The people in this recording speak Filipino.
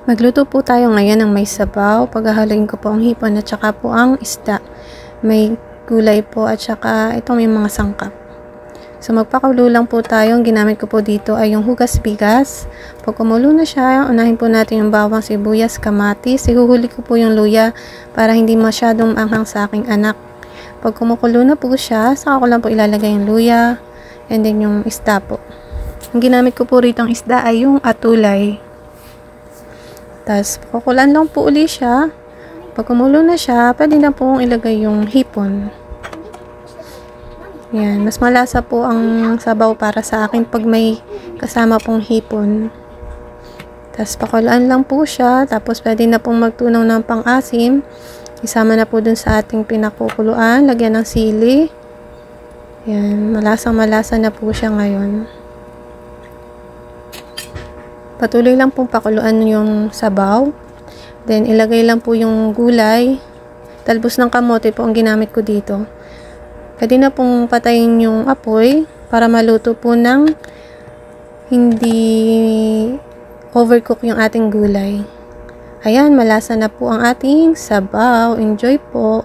Magluto po tayo ngayon ng may sabaw. Paghahaluin ko po ang hipon at saka po ang isda. May gulay po at saka itong may mga sangkap. So magpakulo lang po tayo. Ang ginamit ko po dito ay yung hugas bigas. Pag kumulo na siya, unahin po natin yung bawang, sibuyas, kamatis. Ihuhuli ko po yung luya para hindi masyadong anghang sa aking anak. Pag kumukulo na po siya, saka ko lang po ilalagay yung luya and then yung isda po. Ang ginamit ko po rito ang isda ay yung atulay. Tapos, kukulan lang po uli siya. Pag kumulo na siya, pwede na po ilagay yung hipon. Yan. Mas malasa po ang sabaw para sa akin pag may kasama pong hipon. Tapos, pakulaan lang po siya. Tapos, pwede na pong magtunaw ng pang-asim. Isama na po dun sa ating pinakukuluan. Lagyan ng sili. Yan. Malasang-malasa na po siya ngayon. Patuloy lang pong pakuluan yung sabaw. Then, ilagay lang po yung gulay. Talbos ng kamote po ang ginamit ko dito. Pwede na pong patayin yung apoy para maluto po ng hindi overcook yung ating gulay. Ayan, malasa na po ang ating sabaw. Enjoy po!